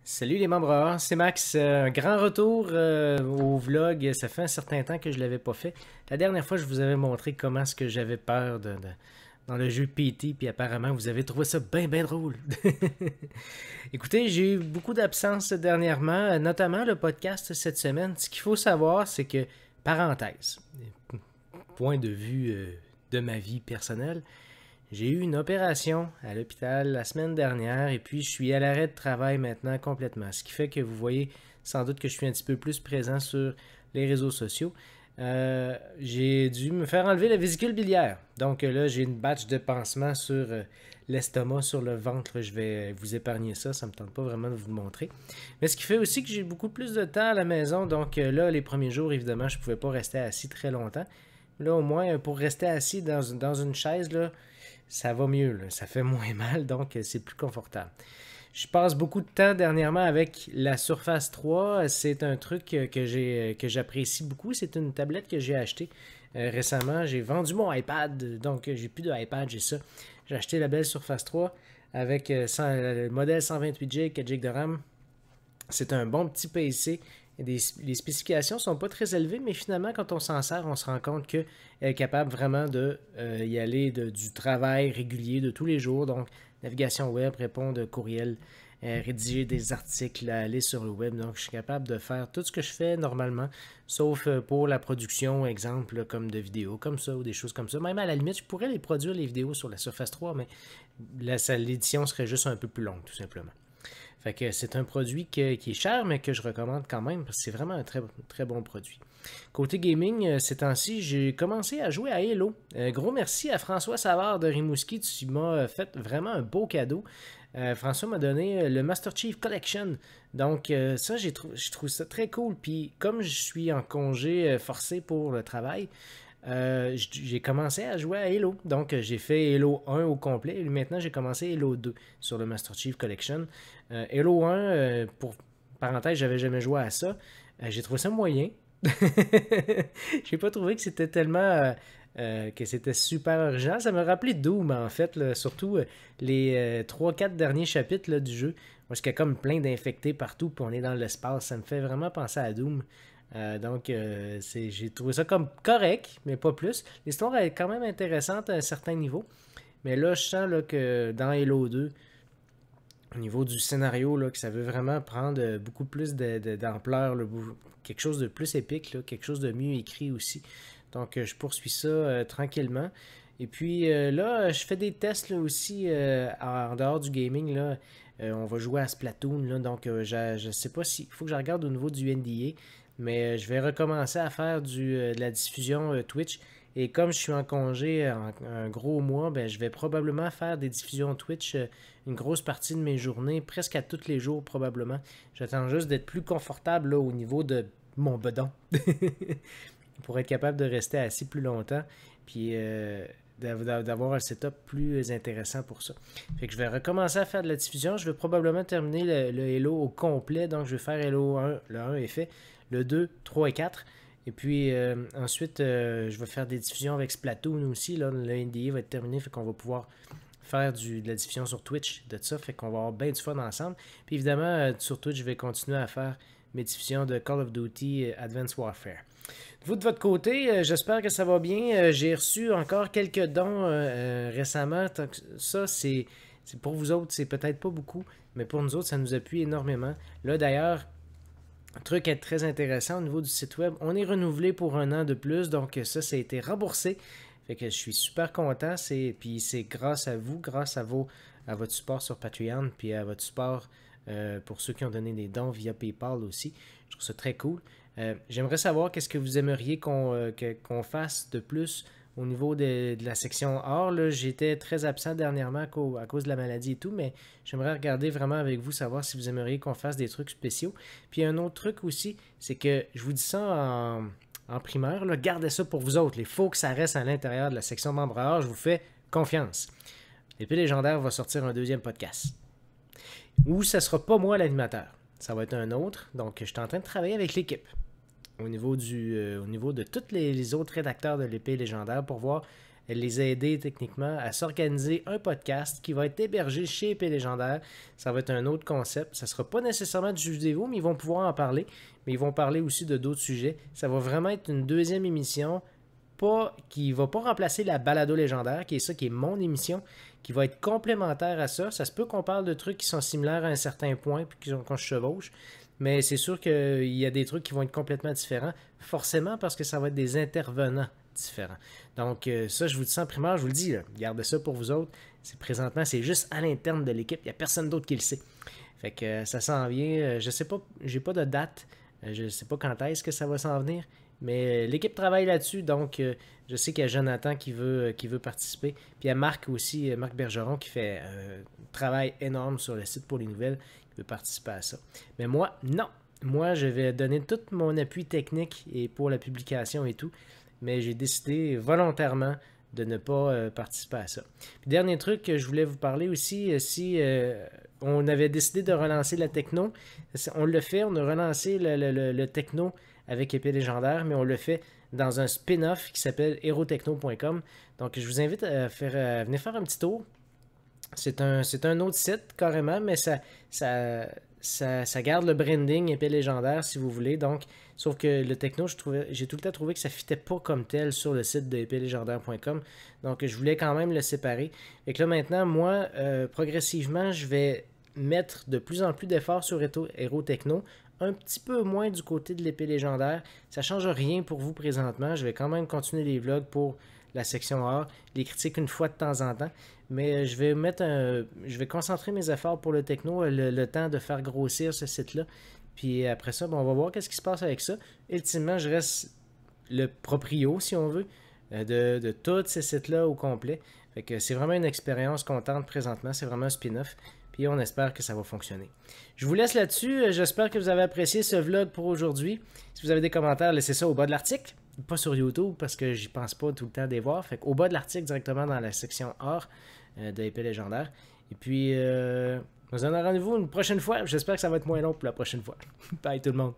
Salut les membres A, c'est Max. Un grand retour au vlog. Ça fait un certain temps que je ne l'avais pas fait. La dernière fois, je vous avais montré comment est-ce que j'avais peur dans le jeu PT, puis apparemment, vous avez trouvé ça bien, bien drôle. Écoutez, j'ai eu beaucoup d'absence dernièrement, notamment le podcast cette semaine. Ce qu'il faut savoir, c'est que, parenthèse, point de vue de ma vie personnelle, j'ai eu une opération à l'hôpital la semaine dernière et puis je suis à l'arrêt de travail maintenant complètement. Ce qui fait que vous voyez sans doute que je suis un petit peu plus présent sur les réseaux sociaux. J'ai dû me faire enlever la vésicule biliaire. Donc là, j'ai une batch de pansement sur l'estomac, sur le ventre. Je vais vous épargner ça. Ça ne me tente pas vraiment de vous le montrer. Mais ce qui fait aussi que j'ai beaucoup plus de temps à la maison. Donc là, les premiers jours, évidemment, je ne pouvais pas rester assis très longtemps. Là, au moins, pour rester assis dans une chaise, là, ça va mieux, là. Ça fait moins mal, donc c'est plus confortable. Je passe beaucoup de temps dernièrement avec la Surface 3. C'est un truc que j'apprécie beaucoup. C'est une tablette que j'ai achetée récemment. J'ai vendu mon iPad, donc j'ai plus de iPad, j'ai ça. J'ai acheté la belle Surface 3 avec le modèle 128 Go, 4 Go de RAM. C'est un bon petit PC. Les spécifications sont pas très élevées, mais finalement, quand on s'en sert, on se rend compte qu'elle est capable vraiment de y aller du travail régulier de tous les jours. Donc, navigation web, répondre aux courriels, rédiger des articles, aller sur le web. Donc, je suis capable de faire tout ce que je fais normalement, sauf pour la production, exemple, là, comme de vidéos comme ça ou des choses comme ça. Même à la limite, je pourrais les produire, les vidéos sur la Surface 3, mais l'édition serait juste un peu plus longue, tout simplement. Fait que c'est un produit qui est cher, mais que je recommande quand même, parce que c'est vraiment un très, très bon produit. Côté gaming, ces temps-ci, j'ai commencé à jouer à Halo. Gros merci à François Savard de Rimouski, tu m'as fait vraiment un beau cadeau. François m'a donné le Master Chief Collection. Donc ça, je trouve ça très cool. Puis comme je suis en congé forcé pour le travail, j'ai commencé à jouer à Halo. Donc, j'ai fait Halo 1 au complet. Et maintenant, j'ai commencé Halo 2 sur le Master Chief Collection. Halo 1, pour parenthèse, j'avais jamais joué à ça. J'ai trouvé ça moyen. J'ai pas trouvé que c'était tellement. Que c'était super original. Ça me rappelait Doom, en fait, là, surtout les 3-4 derniers chapitres là, du jeu. Parce qu'il y a comme plein d'infectés partout, puis on est dans l'espace. Ça me fait vraiment penser à Doom. Donc, j'ai trouvé ça comme correct, mais pas plus. L'histoire est quand même intéressante à un certain niveau. Mais là, je sens là, que dans Halo 2, au niveau du scénario, là, que ça veut vraiment prendre beaucoup plus d'ampleur, quelque chose de plus épique, là, quelque chose de mieux écrit aussi. Donc, je poursuis ça tranquillement. Et puis là, je fais des tests là, aussi en dehors du gaming. Là. On va jouer à Splatoon. Là, donc, je ne sais pas si. Il faut que je regarde au niveau du NDA. Mais je vais recommencer à faire de la diffusion Twitch. Et comme je suis en congé un gros mois, ben, je vais probablement faire des diffusions Twitch une grosse partie de mes journées, presque à tous les jours probablement. J'attends juste d'être plus confortable là, au niveau de mon bedon. Pour être capable de rester assis plus longtemps. Puis d'avoir un setup plus intéressant pour ça. Fait que je vais recommencer à faire de la diffusion. Je vais probablement terminer le Halo au complet. Donc je vais faire Halo 1. Le 1 est fait. Le 2, 3 et 4. Et puis ensuite, je vais faire des diffusions avec Splatoon aussi. Là, le NDA va être terminé. Fait qu'on va pouvoir faire de la diffusion sur Twitch de ça. Fait qu'on va avoir bien du fun ensemble. Puis évidemment, sur Twitch, je vais continuer à faire mes diffusions de Call of Duty Advanced Warfare. Vous, de votre côté, j'espère que ça va bien. J'ai reçu encore quelques dons récemment. Ça, c'est pour vous autres, c'est peut-être pas beaucoup, mais pour nous autres, ça nous appuie énormément. Là, d'ailleurs, un truc est très intéressant au niveau du site web. On est renouvelé pour un an de plus, donc ça a été remboursé. Fait que je suis super content. Puis c'est grâce à vous, grâce à votre support sur Patreon, puis à votre support pour ceux qui ont donné des dons via PayPal aussi. Je trouve ça très cool. J'aimerais savoir qu'est-ce que vous aimeriez qu'on fasse de plus au niveau de la section or. J'étais très absent dernièrement à cause de la maladie et tout, mais j'aimerais regarder vraiment avec vous, savoir si vous aimeriez qu'on fasse des trucs spéciaux. Puis un autre truc aussi, c'est que je vous dis ça en primeur, là, gardez ça pour vous autres. Il faut que ça reste à l'intérieur de la section membre or. Je vous fais confiance. L'épée légendaire va sortir un deuxième podcast. Ou ça sera pas moi l'animateur. Ça va être un autre. Donc, je suis en train de travailler avec l'équipe au niveau de tous les autres rédacteurs de l'épée légendaire pour voir les a aidés techniquement à s'organiser un podcast qui va être hébergé chez Épée Légendaire. Ça va être un autre concept. Ça ne sera pas nécessairement du jeu vidéo, mais ils vont pouvoir en parler. Mais ils vont parler aussi de d'autres sujets. Ça va vraiment être une deuxième émission qui ne va pas remplacer la balado légendaire, qui est mon émission, qui va être complémentaire à ça. Ça se peut qu'on parle de trucs qui sont similaires à un certain point, puis qu'on se chevauche. Mais c'est sûr qu'il y a des trucs qui vont être complètement différents, forcément parce que ça va être des intervenants différents. Donc ça, je vous dis ça en primaire, je vous le dis, là, gardez ça pour vous autres. Présentement, c'est juste à l'interne de l'équipe, il n'y a personne d'autre qui le sait. Fait que ça s'en vient, je sais pas, j'ai pas de date, je sais pas quand est-ce que ça va s'en venir, mais l'équipe travaille là-dessus, donc je sais qu'il y a Jonathan qui veut participer. Puis il y a Marc aussi, Marc Bergeron, qui fait un travail énorme sur le site pour les nouvelles, qui veut participer à ça. Mais moi, non. Moi, je vais donner tout mon appui technique et pour la publication et tout. Mais j'ai décidé volontairement de ne pas participer à ça. Puis, dernier truc que je voulais vous parler aussi, si on avait décidé de relancer la techno, on l'a fait, on a relancé le techno avec Épée Légendaire, mais on le fait dans un spin-off qui s'appelle herotechno.com. Donc, je vous invite à venir faire un petit tour. C'est un autre site, carrément, mais ça garde le branding Épée Légendaire, si vous voulez. Donc, sauf que le techno, j'ai tout le temps trouvé que ça ne fitait pas comme tel sur le site de épélégendaire.com. Donc, je voulais quand même le séparer. Et que là, maintenant, moi, progressivement, je vais mettre de plus en plus d'efforts sur Héros Techno, un petit peu moins du côté de l'épée légendaire. Ça ne change rien pour vous présentement. Je vais quand même continuer les vlogs pour la section art, les critiques une fois de temps en temps. Mais je vais concentrer mes efforts pour le techno, le temps de faire grossir ce site-là. Puis après ça, on va voir qu'est-ce qui se passe avec ça. Ultimement, je reste le proprio, si on veut, de tous ces sites-là au complet. Fait que c'est vraiment une expérience qu'on tente présentement. C'est vraiment un spin-off. Puis on espère que ça va fonctionner. Je vous laisse là-dessus. J'espère que vous avez apprécié ce vlog pour aujourd'hui. Si vous avez des commentaires, laissez ça au bas de l'article. Pas sur YouTube parce que j'y pense pas tout le temps des voir. Fait qu'au bas de l'article, directement dans la section art de Épée Légendaire. Et puis, nous en rendez-vous une prochaine fois. J'espère que ça va être moins long pour la prochaine fois. Bye tout le monde.